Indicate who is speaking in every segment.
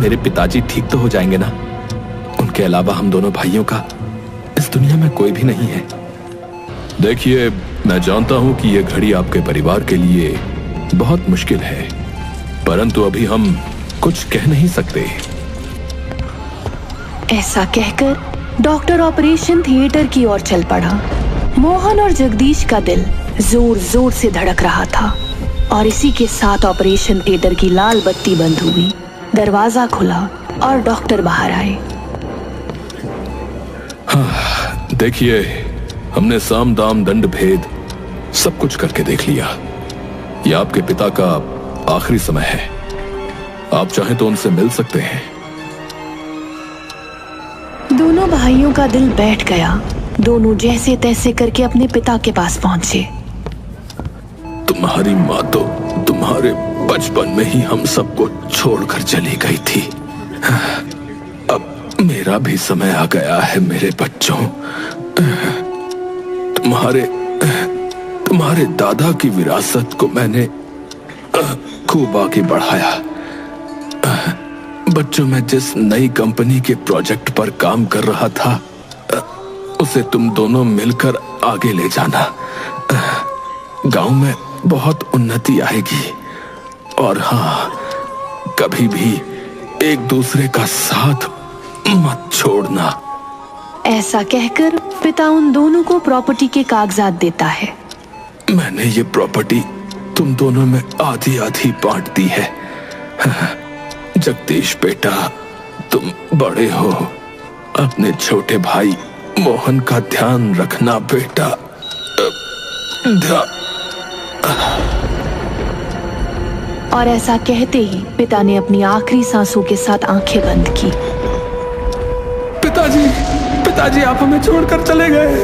Speaker 1: मेरे पिताजी ठीक तो हो जाएंगे ना? उनके अलावा हम दोनों भाइयों का इस दुनिया में कोई भी नहीं है। देखिए, मैं जानता हूं कि यह घड़ी आपके परिवार के लिए बहुत मुश्किल है, परंतु अभी हम कुछ कह नहीं सकते।
Speaker 2: ऐसा कहकर डॉक्टर ऑपरेशन थिएटर की ओर चल पड़ा। मोहन और जगदीश का दिल जोर जोर से धड़क रहा था और इसी के साथ ऑपरेशन थिएटर की लाल बत्ती बंद हुई, दरवाजा खुला और डॉक्टर बाहर आए।
Speaker 1: देखिए, हमने साम दाम दंड भेद सब कुछ करके देख लिया। यह आपके पिता का आखिरी समय है। आप चाहें तो उनसे मिल सकते हैं।
Speaker 2: दोनों भाइयों का दिल बैठ गया। दोनों जैसे तैसे करके अपने पिता के पास पहुंचे।
Speaker 1: तुम्हारी माँ तो तुम्हारे बचपन में ही हम सबको छोड़कर चली गई थी। अब मेरा भी समय आ गया है मेरे बच्चों। तुम्हारे दादा की विरासत को मैंने खूब आगे बढ़ाया। बच्चों, मैं जिस नई कंपनी के प्रोजेक्ट पर काम कर रहा था, उसे तुम दोनों मिलकर आगे ले जाना। गांव में बहुत उन्नति आएगी। और हाँ, कभी भी एक दूसरे का साथ मत छोड़ना।
Speaker 2: ऐसा कहकर पिता उन दोनों को प्रॉपर्टी के कागजात देता है।
Speaker 1: मैंने ये प्रॉपर्टी तुम दोनों में आधी आधी बांट दी है। जगदीश बेटा, तुम बड़े हो, अपने छोटे भाई मोहन का ध्यान रखना बेटा।
Speaker 2: और ऐसा कहते ही पिता ने अपनी आखिरी सांसों के साथ आंखें बंद की।
Speaker 1: पिताजी, पिताजी, आप हमें छोड़कर चले गए।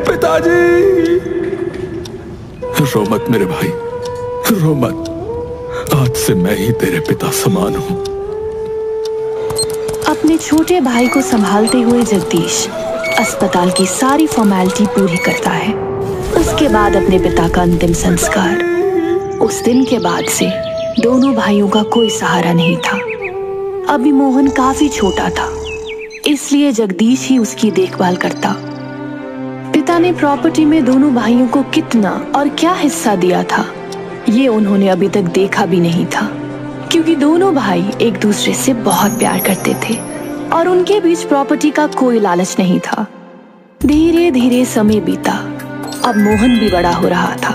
Speaker 1: पिताजी! रो मत मेरे भाई, रो मत। आज से मैं ही तेरे पिता समान हूं।
Speaker 2: अपने छोटे भाई को संभालते हुए जगदीश अस्पताल की सारी फॉर्मेलिटी पूरी करता है। उसके बाद अपने पिता का अंतिम संस्कार। उस दिन के बाद से दोनों भाइयों का कोई सहारा नहीं था। अभी मोहन काफी छोटा था, इसलिए जगदीश ही उसकी देखभाल करता। पिता ने प्रॉपर्टी में दोनों भाइयों को कितना और क्या हिस्सा दिया था, ये उन्होंने अभी तक देखा भी नहीं था, क्योंकि दोनों भाई एक दूसरे से बहुत प्यार करते थे और उनके बीच प्रॉपर्टी का कोई लालच नहीं था। धीरे धीरे समय बीता। अब मोहन भी बड़ा हो रहा था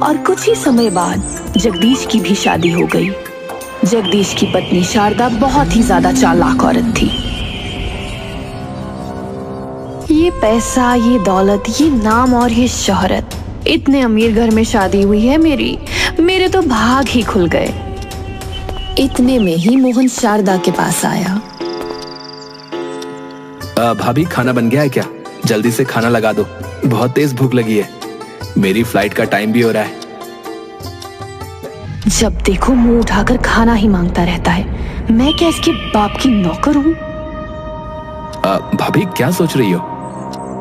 Speaker 2: और कुछ ही समय बाद जगदीश की भी शादी हो गई। जगदीश की पत्नी शारदा बहुत ही ज्यादा चालाक औरत थी। ये पैसा, ये दौलत, ये नाम और ये शोहरत, इतने अमीर घर में शादी हुई है मेरे तो भाग ही खुल गए। इतने में ही मोहन शारदा के पास आया।
Speaker 1: भाभी, खाना बन गया है क्या? जल्दी से खाना लगा दो, बहुत तेज भूख लगी है। मेरी फ्लाइट का टाइम भी हो रहा है।
Speaker 2: जब देखो मुंह उठाकर खाना ही मांगता रहता है। मैं क्या इसके बाप की नौकर हूँ?
Speaker 1: भाभी, क्या सोच रही हो?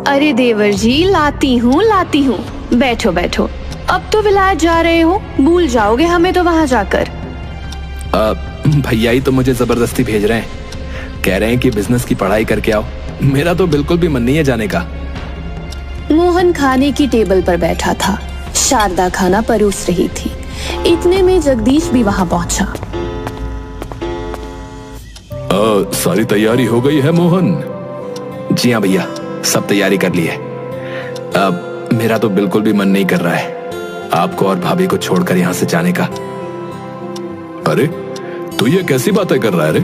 Speaker 2: अरे देवर जी, लाती हूँ। बैठो बैठो। अब तो विलायत जा रहे हो, भूल जाओगे हमें तो वहां जाकर।
Speaker 1: भैया ही तो मुझे जबरदस्ती भेज रहे हैं। कह रहे हैं कि बिजनेस की पढ़ाई करके आओ। मेरा तो बिल्कुल भी मन नहीं है जाने का।
Speaker 2: मोहन खाने की टेबल पर बैठा था। शारदा खाना परोस रही थी। इतने में जगदीश भी वहां पहुंचा।
Speaker 1: सारी तैयारी हो गई है मोहन? जी हाँ भैया, सब तैयारी कर ली है। अब मेरा तो बिल्कुल भी मन नहीं कर रहा है आपको और भाभी को छोड़कर यहाँ से जाने का। अरे, तू ये कैसी बातें कर रहा है रे?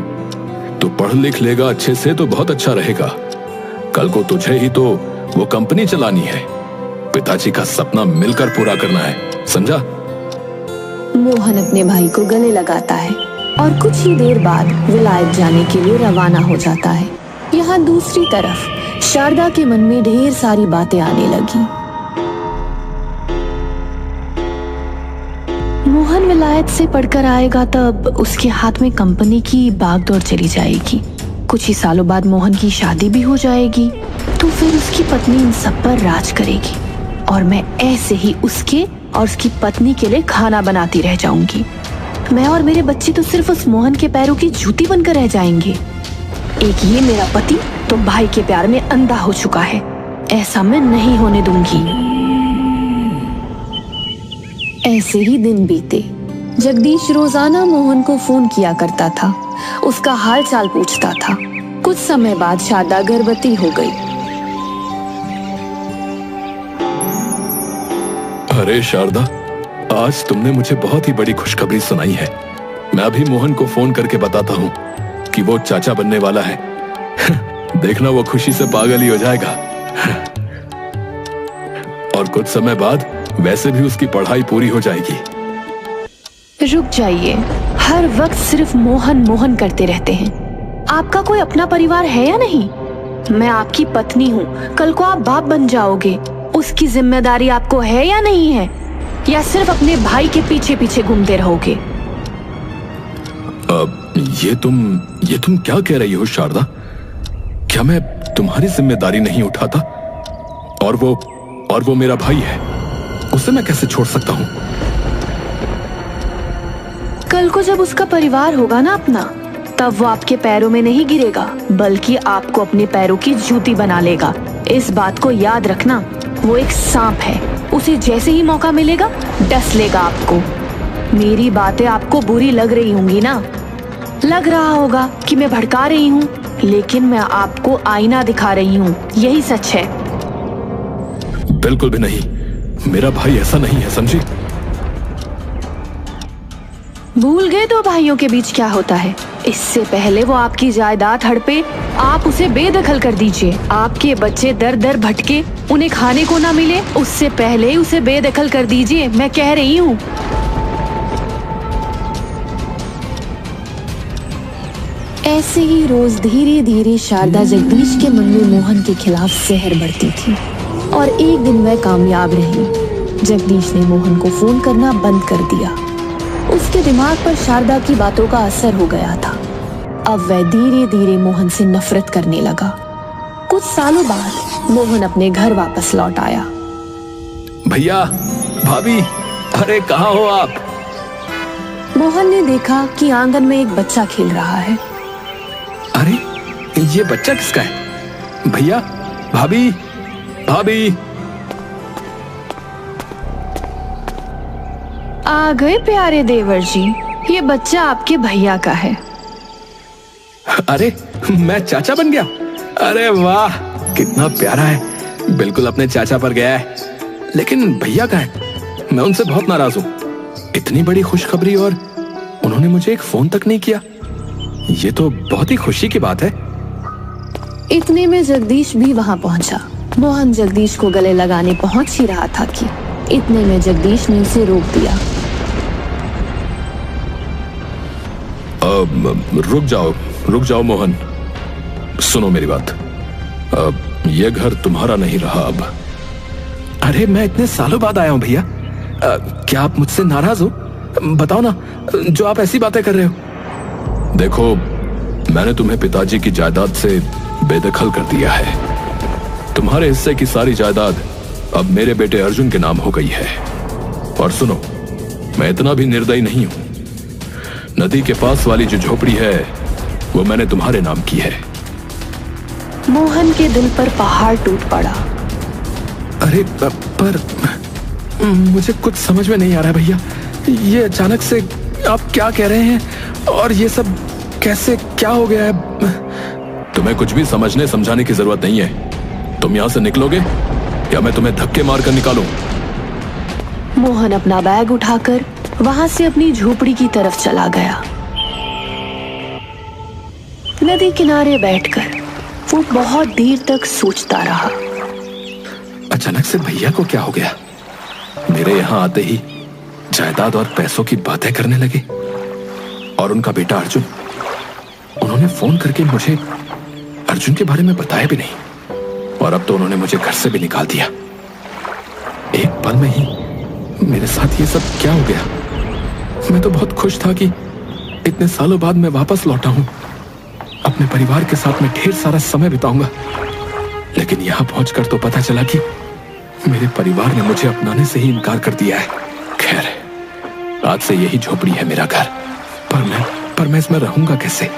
Speaker 1: तू पढ़ लिख लेगा अच्छे से तो बहुत अच्छा रहेगा। कल को तुझे ही तो वो कंपनी चलानी है। पिताजी का सपना मिलकर पूरा करना है, समझा?
Speaker 2: मोहन अपने भाई को गले लगाता है और कुछ ही देर बाद विलायत जाने के लिए रवाना हो जाता है। यहाँ दूसरी तरफ शारदा के मन में ढेर सारी बातें आने लगी। मोहन विलायत से पढ़कर आएगा तब उसके हाथ में कंपनी की बागडोर चली जाएगी। कुछ ही सालों बाद मोहन की शादी भी हो जाएगी, तो फिर उसकी पत्नी इन सब पर राज करेगी और मैं ऐसे ही उसके और उसकी पत्नी के लिए खाना बनाती रह जाऊंगी। मैं और मेरे बच्चे तो सिर्फ उस मोहन के पैरों की जूती बनकर रह जाएंगे। एक ये मेरा पति तो भाई के प्यार में अंधा हो चुका है। ऐसा मैं नहीं होने दूंगी। ऐसे ही दिन बीते। जगदीश रोजाना मोहन को फोन किया करता था, उसका हाल चाल पूछता था। कुछ समय बाद शारदा गर्भवती हो गई।
Speaker 1: अरे शारदा, आज तुमने मुझे बहुत ही बड़ी खुशखबरी सुनाई है। मैं अभी मोहन को फोन करके बताता हूँ कि वो चाचा बनने वाला है। देखना वो खुशी से पागल ही हो जाएगा। और कुछ समय बाद वैसे भी उसकी पढ़ाई पूरी हो जाएगी।
Speaker 2: रुक जाइए, हर वक्त सिर्फ मोहन मोहन करते रहते हैं। आपका कोई अपना परिवार है या नहीं? मैं आपकी पत्नी हूँ, कल को आप बाप बन जाओगे। उसकी जिम्मेदारी आपको है या नहीं है? या सिर्फ अपने भाई के पीछे पीछे घूमते रहोगे?
Speaker 1: ये तुम क्या कह रही हो शारदा? क्या मैं तुम्हारी जिम्मेदारी नहीं उठाता? और वो मेरा भाई है, उसे मैं कैसे छोड़ सकता हूँ?
Speaker 2: कल को जब उसका परिवार होगा ना अपना, तब वो आपके पैरों में नहीं गिरेगा, बल्कि आपको अपने पैरों की जूती बना लेगा। इस बात को याद रखना। वो एक सांप है, उसे जैसे ही मौका मिलेगा डस लेगा आपको। मेरी बातें आपको बुरी लग रही होंगी ना? लग रहा होगा कि मैं भड़का रही हूँ, लेकिन मैं आपको आईना दिखा रही हूँ। यही सच है।
Speaker 1: बिल्कुल भी नहीं, मेरा भाई ऐसा नहीं है, समझी?
Speaker 2: भूल गए दो भाइयों के बीच क्या होता है? इससे पहले वो आपकी जायदाद हड़पे, आप उसे बेदखल कर दीजिए। आपके बच्चे दर दर भटके, उन्हें खाने को ना मिले, उससे पहले उसे बेदखल कर दीजिए। मैं कह रही हूँ। ऐसे ही रोज धीरे धीरे शारदा जगदीश के मन में मोहन के खिलाफ जहर बढ़ती थी, और एक दिन वह कामयाब रही। जगदीश ने मोहन को फोन करना बंद कर दिया। उसके दिमाग पर शारदा की बातों का असर हो गया था। अब वह धीरे धीरे मोहन से नफरत करने लगा। कुछ सालों बाद मोहन अपने घर वापस लौट आया।
Speaker 1: भैया, भाभी, अरे कहाँ हो आप?
Speaker 2: मोहन ने देखा कि आंगन में एक बच्चा खेल रहा है।
Speaker 1: अरे ये बच्चा किसका है? भैया, भाभी, भाभी।
Speaker 2: आ गए प्यारे देवर जी, ये बच्चा आपके भैया का है।
Speaker 1: अरे मैं चाचा बन गया? अरे वाह, कितना प्यारा है, बिल्कुल अपने चाचा पर गया है। लेकिन भैया कहाँ है? मैं उनसे बहुत नाराज हूँ। इतनी बड़ी खुशखबरी और उन्होंने मुझे एक फोन तक नहीं किया। ये तो बहुत ही खुशी की बात है।
Speaker 2: इतने में जगदीश भी वहां पहुंचा। मोहन जगदीश को गले लगाने पहुंच ही रहा था कि इतने में जगदीश ने उसे रोक दिया।
Speaker 1: रुक जाओ मोहन, सुनो मेरी बात। ये घर तुम्हारा नहीं रहा अब। अरे मैं इतने सालों बाद आया हूं भैया, क्या आप मुझसे नाराज हो? बताओ ना, जो आप ऐसी बातें कर रहे हो। देखो, मैंने तुम्हें पिताजी की जायदाद से बेदखल कर दिया है। तुम्हारे हिस्से की सारी जायदाद अब मेरे बेटे अर्जुन के नाम हो गई है। और सुनो, मैं इतना भी निर्दयी नहीं हूं। नदी के पास वाली जो झोपड़ी है वो मैंने तुम्हारे नाम की है।
Speaker 2: मोहन के दिल पर पहाड़ टूट पड़ा।
Speaker 1: अरे पर मुझे कुछ समझ में नहीं आ रहा भैया, ये अचानक से आप क्या कह रहे हैं और ये सब कैसे, क्या हो गया है? तुम्हें कुछ भी समझने समझाने की जरूरत नहीं है। तुम यहां से निकलोगे या मैं तुम्हें धक्के मारकर निकालूं?
Speaker 2: मोहन अपना बैग उठाकर वहां से अपनी झोपड़ी की तरफ चला गया। नदी किनारे बैठकर वो बहुत देर तक सोचता रहा।
Speaker 1: अचानक से भैया को क्या हो गया? मेरे यहां आते ही जायदाद और पैसों की बातें करने लगे। और उनका बेटा अर्जुन, उन्होंने फोन करके मुझे अर्जुन के बारे में बताया भी नहीं। और अब तो उन्होंने मुझे घर से भी निकाल दिया। एक पल में ही मेरे साथ ये सब क्या हो गया? मैं तो बहुत खुश था कि इतने सालों बाद मैं वापस लौटा हूं, अपने परिवार के साथ में ढेर सारा समय बिताऊंगा। लेकिन यहां पहुंचकर तो पता चला कि मेरे परिवार ने मुझे अपनाने से ही इनकार कर दिया है। खैर, आज से यही झोपड़ी है मेरा घर। पर मैं इसमें रहूंगा कैसे?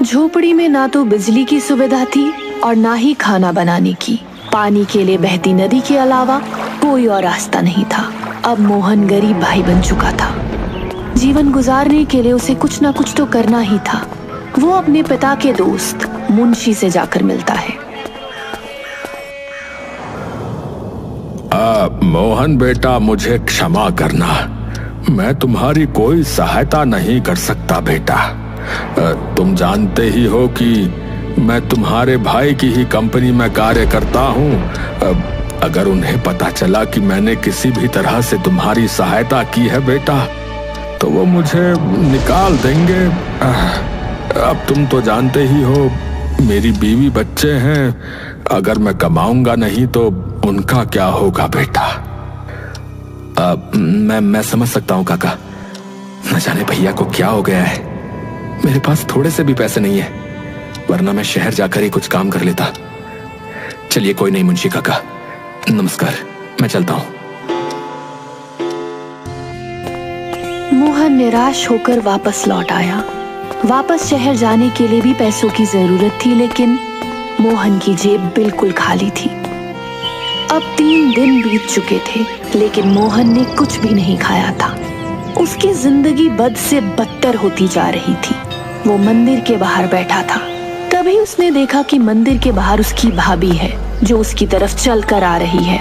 Speaker 2: झोपड़ी में ना तो बिजली की सुविधा थी और ना ही खाना बनाने की। पानी के लिए बहती नदी के अलावा कोई और रास्ता नहीं था। अब मोहन गरीब भाई बन चुका था। जीवन गुजारने के लिए उसे कुछ ना कुछ तो करना ही था। वो अपने पिता के दोस्त मुंशी से जाकर मिलता है।
Speaker 1: मोहन बेटा, मुझे क्षमा करना, मैं तुम्हारी कोई सहायता नहीं कर सकता बेटा। तुम जानते ही हो कि मैं तुम्हारे भाई की ही कंपनी में कार्य करता हूँ। अगर उन्हें पता चला कि मैंने किसी भी तरह से तुम्हारी सहायता की है बेटा, तो वो मुझे निकाल देंगे। अब तुम तो जानते ही हो, मेरी बीवी बच्चे हैं। अगर मैं कमाऊंगा नहीं तो उनका क्या होगा बेटा? मैं समझ सकता हूँ काका। न जाने भैया को क्या हो गया है। मेरे पास थोड़े से भी पैसे नहीं है, वरना मैं शहर जाकर ही कुछ काम कर लेता। चलिए कोई नहीं मुंशी काका, नमस्कार, मैं चलता हूँ।
Speaker 2: मोहन निराश होकर वापस लौट आया। वापस शहर जाने के लिए भी पैसों की जरूरत थी, लेकिन मोहन की जेब बिल्कुल खाली थी। अब 3 दिन बीत चुके थे, लेकिन मोहन ने कुछ भी नहीं खाया था। उसकी जिंदगी बद से बदतर होती जा रही थी। वो मंदिर के बाहर बैठा था। तभी उसने देखा कि मंदिर के बाहर उसकी भाभी है, जो उसकी तरफ चल कर आ रही है।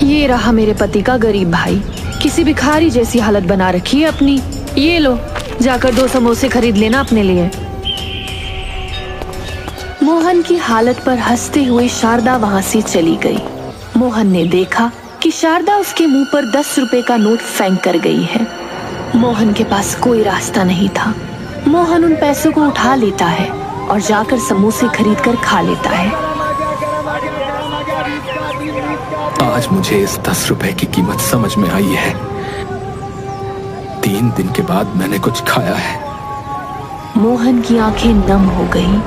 Speaker 2: ये रहा मेरे पति का गरीब भाई, किसी भिखारी जैसी हालत बना रखी है अपनी। ये लो, जाकर 2 समोसे खरीद लेना अपने लिए। मोहन की हालत पर हंसते हुए शारदा वहां से चली गई। मोहन ने देखा कि शारदा उसके मुंह पर 10 रुपए का नोट फेंक कर गई है। मोहन के पास कोई रास्ता नहीं था। मोहन उन पैसों को उठा लेता है और जाकर समोसे खरीद कर खा लेता है।
Speaker 1: आज मुझे इस 10 रुपए की कीमत समझ में आई है। 3 दिन के बाद मैंने कुछ खाया है।
Speaker 2: मोहन की आंखें नम हो गईं।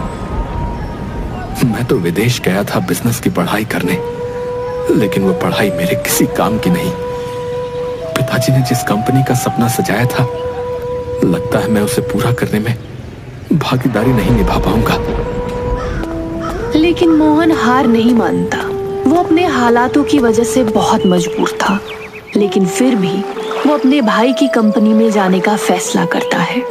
Speaker 1: मैं तो विदेश गया था बिजनेस की पढ़ाई करने, लेकिन वो पढ़ाई मेरे किसी काम की नहीं। पिताजी ने जिस कंपनी का सपना सजाया था, लगता है मैं उसे पूरा करने में भागीदारी नहीं निभा पाऊंगा।
Speaker 2: लेकिन मोहन हार नहीं मानता। वो अपने हालातों की वजह से बहुत मजबूर था, लेकिन फिर भी वो अपने भाई की कंपनी में जाने का फैसला करता है।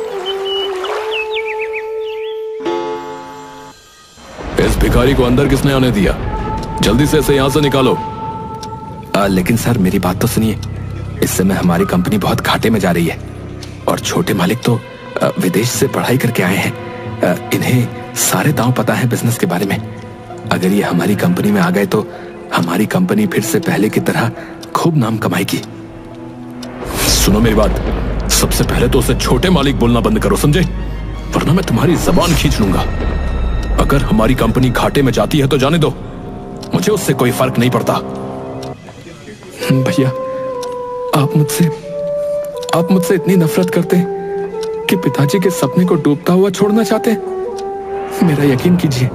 Speaker 1: इस भिखारी को अंदर किसने आने दिया? जल्दी से इसे यहां से निकालो। लेकिन सर, मेरी बात तो सुनिए। इस समय हमारी कंपनी बहुत घाटे में जा रही है और छोटे मालिक तो विदेश से पढ़ाई करके आए हैं। इन्हें सारे दांव पता है बिजनेस के बारे में। अगर ये हमारी कंपनी में आ गए तो हमारी कंपनी फिर से पहले की तरह खूब नाम कमाएगी। सुनो मेरी बात, सबसे पहले तो उसे छोटे मालिक बोलना बंद करो, समझे? वरना मैं तुम्हारी जबान खींच लूंगा। अगर हमारी कंपनी घाटे में जाती है तो जाने दो, मुझे उससे कोई फर्क नहीं पड़ता। भैया, आप मुझसे इतनी नफरत करते कि पिताजी के सपने को डूबता हुआ छोड़ना चाहते? मेरा यकीन कीजिए,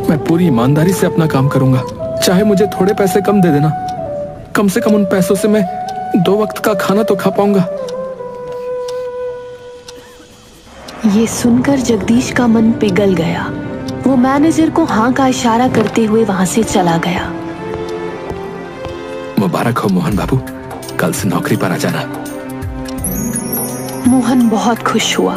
Speaker 1: मैं पूरी ईमानदारी से अपना काम करूंगा। चाहे मुझे थोड़े पैसे कम दे देना, कम से कम उन पैसों से मैं 2 वक्त का खाना तो खा पाऊंगा।
Speaker 2: ये सुनकर जगदीश का मन पिघल गया। वो मैनेजर को हाँ का इशारा करते हुए वहां से चला गया।
Speaker 1: मुबारक हो मोहन बाबू, कल से नौकरी पर आ जाना।
Speaker 2: मोहन बहुत खुश हुआ।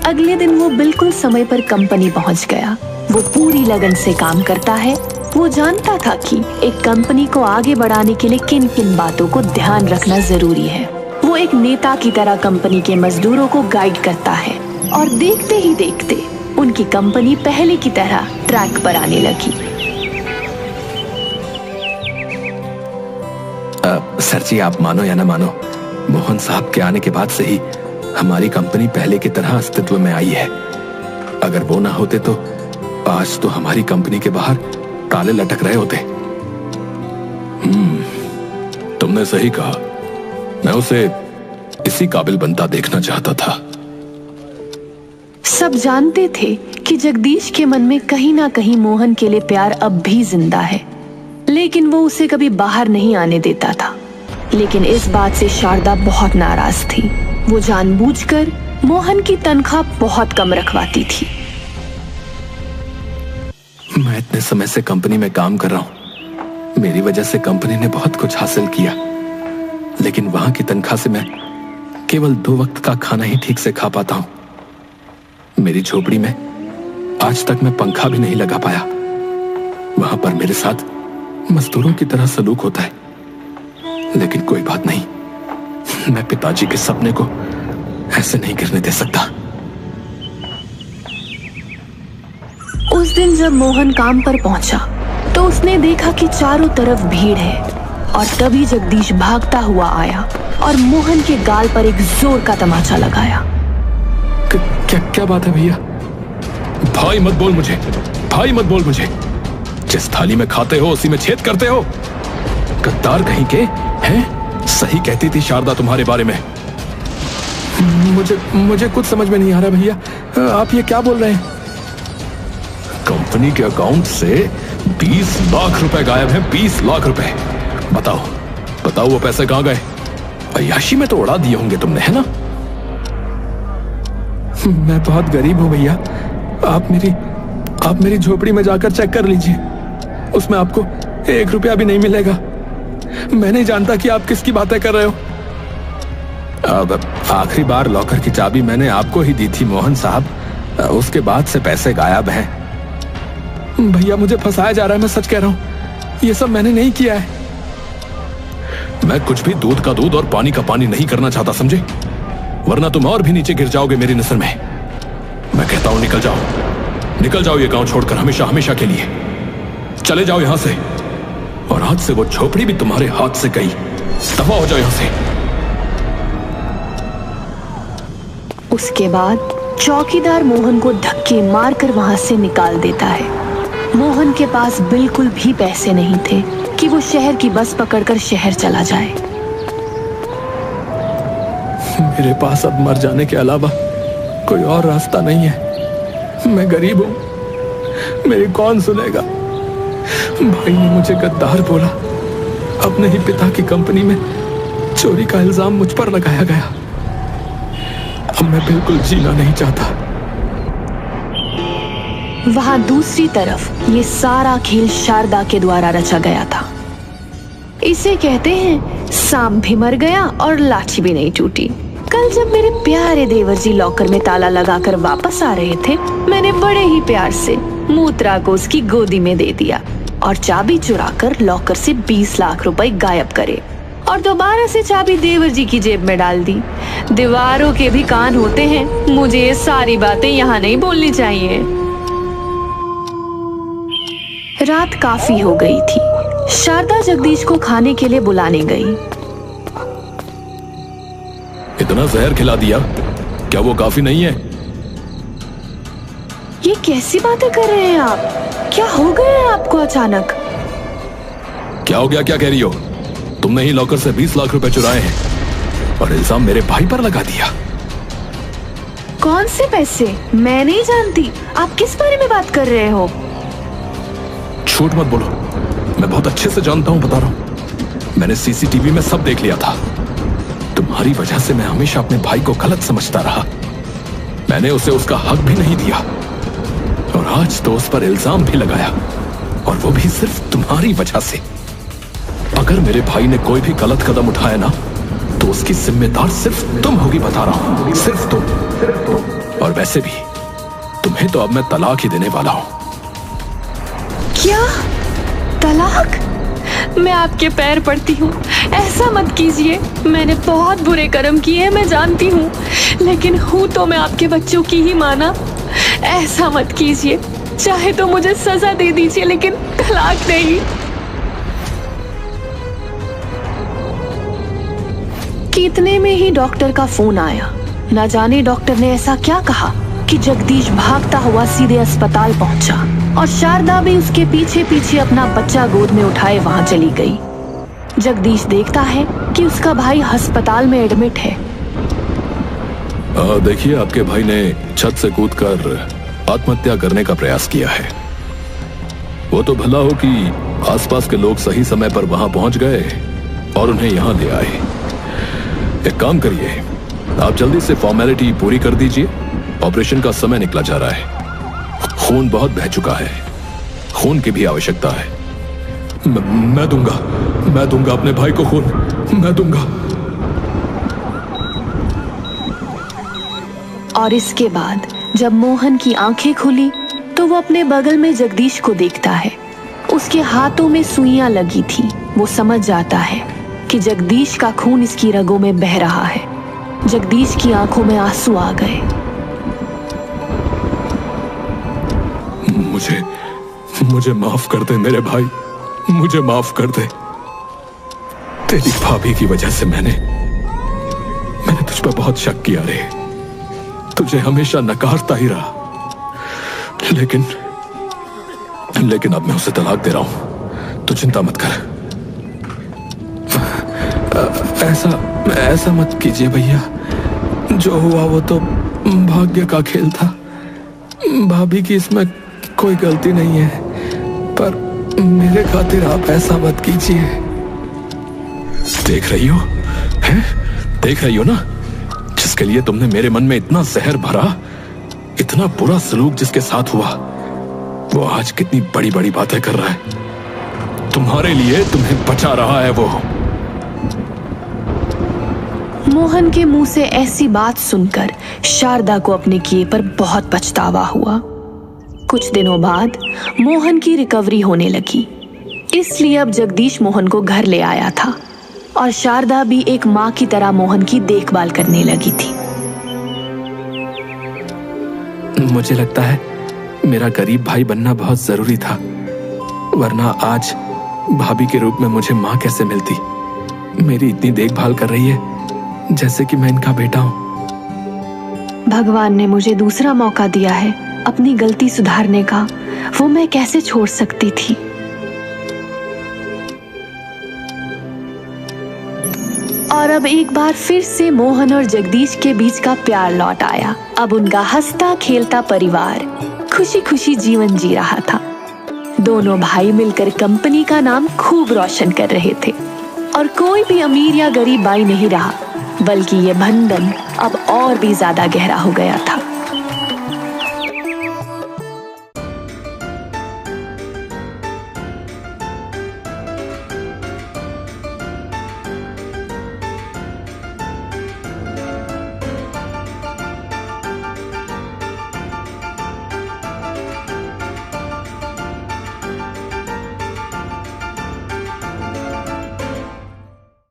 Speaker 2: अगले दिन वो बिल्कुल समय पर कंपनी पहुंच गया। वो पूरी लगन से काम करता है। वो जानता था कि एक कंपनी को आगे बढ़ाने के लिए किन किन बातों को ध्यान रखना जरूरी है। वो एक नेता की तरह कंपनी के मजदूरों को गाइड करता है और देखते ही देखते उनकी कंपनी पहले की तरह ट्रैक पर आने लगी।
Speaker 1: सर जी, आप मानो या ना मानो, मोहन साहब के आने के बाद से ही हमारी कंपनी पहले की तरह अस्तित्व में आई है। अगर वो ना होते तो आज तो हमारी कंपनी के बाहर ताले लटक रहे होते। तुमने सही कहा, मैं उसे इसी काबिल बनता देखना चाहता था।
Speaker 2: सब जानते थे कि जगदीश के मन में कहीं ना कहीं मोहन के लिए प्यार अब भी जिंदा है, लेकिन वो उसे कभी बाहर नहीं आने देता था। लेकिन इस बात से शारदा बहुत नाराज थी। वो जानबूझकर मोहन की तनख्वाह बहुत कम रखवाती थी।
Speaker 1: मैं इतने समय से कंपनी में काम कर रहा हूं, मेरी वजह से कंपनी ने बहुत कुछ हासिल किया, लेकिन वहां की तनख्वाह से मैं केवल 2 वक्त का खाना ही ठीक से खा पाता हूं। मेरी झोपड़ी में आज तक मैं पंखा भी नहीं लगा पाया। वहां पर मेरे साथ मजदूरों की तरह सलूक होता है, लेकिन कोई बात नहीं, मैं पिताजी के सपने को ऐसे नहीं गिरने दे सकता।
Speaker 2: उस दिन जब मोहन काम पर पहुंचा तो उसने देखा कि चारों तरफ भीड़ है, और तभी जगदीश भागता हुआ आया और मोहन के गाल पर एक जोर का तमाचा लगाया।
Speaker 1: क्या बात है भैया? भाई मत बोल मुझे, भाई मत बोल मुझे। जिस थाली में खाते हो उसी में छेद करते हो। गद्दार कहीं के हैं? सही कहती थी शारदा तुम्हारे बारे में। मुझे कुछ समझ में नहीं आ रहा भैया, आप ये क्या बोल रहे हैं? कंपनी के अकाउंट से 20 लाख रुपए गायब हैं, 20 लाख रुपए। बताओ वो पैसे कहां गए? अय्याशी में तो उड़ा दिए होंगे तुमने, है ना? मैं बहुत गरीब हूं भैया, आप मेरी झोपड़ी में जाकर चेक कर लीजिए, उसमें आपको 1 रुपया भी नहीं मिलेगा। मैं नहीं जानता कि आप किसकी बातें कर रहे हो। अब आखिरी बार लॉकर की चाबी मैंने आपको ही दी थी मोहन साहब, उसके बाद से पैसे गायब हैं। भैया मुझे फंसाया जा रहा है, मैं सच कह रहा हूं, ये सब मैंने नहीं किया है। मैं कुछ भी दूध का दूध और पानी का पानी नहीं करना चाहता, समझे? वरना तुम और भी नीचे गिर जाओगे मेरी नजर में। मैं कहता हूं निकल जाओ ये गांव छोड़कर, हमेशा हमेशा के लिए चले जाओ यहां से। और आज से वो झोपड़ी भी तुम्हारे हाथ से गई, दफा हो जाओ यहां से।
Speaker 2: उसके बाद चौकीदार मोहन को धक्के मारकर वहां से निकाल देता है। मोहन के पास बिल्कुल भी पैसे नहीं थे कि वो शहर की बस पकड़कर शहर चला जाए।
Speaker 1: मेरे पास अब मर जाने के अलावा कोई और रास्ता नहीं है। मैं गरीब हूं, मेरी कौन सुनेगा? भाई ने मुझे गद्दार बोला, अपने ही पिता की कंपनी में चोरी का इल्जाम मुझ पर लगाया गया। अब मैं बिल्कुल जीना नहीं चाहता।
Speaker 2: वहां दूसरी तरफ ये सारा खेल शारदा के द्वारा रचा गया था। इसे कहते हैं सांप भी मर गया और लाठी भी नहीं टूटी। कल जब मेरे प्यारे देवर जी लॉकर में ताला लगाकर वापस आ रहे थे, मैंने बड़े ही प्यार से मूत्रा को उसकी गोदी में दे दिया और चाबी चुराकर लॉकर से 20 लाख रुपए गायब करे और दोबारा से चाबी देवर जी की जेब में डाल दी। दीवारों के भी कान होते हैं, मुझे ये सारी बातें यहाँ नहीं बोलनी चाहिए। रात काफी हो गई थी। शारदा जगदीश को खाने के लिए बुलाने गई।
Speaker 1: इतना जहर खिला दिया, क्या वो काफी नहीं है?
Speaker 2: ये कैसी बातें कर रहे हैं आप? क्या हो गया है आपको अचानक?
Speaker 1: क्या हो गया? क्या कह रही हो? तुमने ही लॉकर से 20 लाख रुपए चुराए हैं और इल्जाम मेरे भाई पर लगा दिया।
Speaker 2: कौन से पैसे? मैं नहीं जानती। आप किस बारे में बात कर रहे हो?
Speaker 1: झूठ मत बोलो, मैं बहुत अच्छे से जानता हूं, बता रहा हूं। मैंने सीसीटीवी में सब देख लिया था। तुम्हारी वजह से मैं हमेशा अपने भाई को गलत समझता रहा। मैंने उसे उसका हक भी नहीं दिया और आज तो उस पर इल्जाम भी लगाया, और वो भी सिर्फ तुम्हारी वजह से। अगर मेरे भाई ने कोई भी गलत कदम उठाया ना, तो उसकी जिम्मेदार सिर्फ तुम होगी, बता रहा हूं, सिर्फ तुम। और वैसे भी तुम्हें तो अब मैं तलाक ही देने वाला हूं।
Speaker 2: क्या? तलाक? मैं आपके पैर पड़ती हूँ, ऐसा मत कीजिए। मैंने बहुत बुरे कर्म किए हैं, मैं जानती हूँ, लेकिन हूँ तो मैं आपके बच्चों की ही माँ ना। ऐसा मत कीजिए, चाहे तो मुझे सजा दे दीजिए, लेकिन तलाक नहीं। इतने में ही डॉक्टर का फोन आया। न जाने डॉक्टर ने ऐसा क्या कहा कि जगदीश भागता हुआ सीधे अस्पताल पहुंचा और शारदा भी उसके पीछे पीछे अपना बच्चा गोद में उठाए वहां चली गई। जगदीश देखता है कि उसका भाई अस्पताल में एडमिट है।
Speaker 1: देखिए, आपके भाई ने छत से कूदकर आत्महत्या करने का प्रयास किया है। वो तो भला हो कि आसपास के लोग सही समय पर वहां पहुंच गए और उन्हें यहां ले आए। एक काम करिए, आप जल्दी से फॉर्मेलिटी पूरी कर दीजिए। ऑपरेशन का समय निकला जा रहा है। खून बहुत बह चुका है, खून की भी आवश्यकता है। मैं दूंगा अपने भाई को खून, मैं दूंगा।
Speaker 2: और इसके बाद जब मोहन की आंखें खुली तो वो अपने बगल में जगदीश को देखता है। उसके हाथों में सुइयां लगी थी। वो समझ जाता है कि जगदीश का खून इसकी रगों में बह रहा है। जगदीश की आंखों में आंसू आ गए।
Speaker 1: मुझे माफ कर दे मेरे भाई, मुझे माफ कर दे। तेरी भाभी की वजह से मैंने तुझ पर बहुत शक किया रे। तुझे हमेशा नकारता ही रहा, लेकिन अब मैं उसे तलाक दे रहा हूं। तू चिंता मत कर। ऐसा मत कीजिए भैया। जो हुआ वो तो भाग्य का खेल था। भाभी की इसमें कोई गलती नहीं है, पर मेरे खातिर आप ऐसा मत कीजिए। देख रही हो, हैं? देख रही हो ना, जिसके लिए तुमने मेरे मन में इतना जहर भरा, इतना बुरा सलूक जिसके साथ हुआ, वो आज कितनी बड़ी बड़ी बातें कर रहा है। तुम्हारे लिए तुम्हें बचा रहा है वो।
Speaker 2: मोहन के मुंह से ऐसी बात सुनकर शारदा को अपने किए पर बहुत पछतावा हुआ। कुछ दिनों बाद मोहन की रिकवरी होने लगी, इसलिए अब जगदीश मोहन को घर ले आया था और शारदा भी एक माँ की तरह मोहन की देखभाल करने लगी थी।
Speaker 1: मुझे लगता है मेरा गरीब भाई बनना बहुत जरूरी था, वरना आज भाभी के रूप में मुझे माँ कैसे मिलती। मेरी इतनी देखभाल कर रही है जैसे कि मैं इनका बेटा हूं।
Speaker 2: भगवान ने मुझे दूसरा मौका दिया है अपनी गलती सुधारने का, वो मैं कैसे छोड़ सकती थी। और अब एक बार फिर से मोहन और जगदीश के बीच का प्यार लौट आया। अब उनका हंसता खेलता परिवार खुशी खुशी जीवन जी रहा था। दोनों भाई मिलकर कंपनी का नाम खूब रोशन कर रहे थे और कोई भी अमीर या गरीब भाई नहीं रहा, बल्कि ये बंधन अब और भी ज्यादा गहरा हो गया था।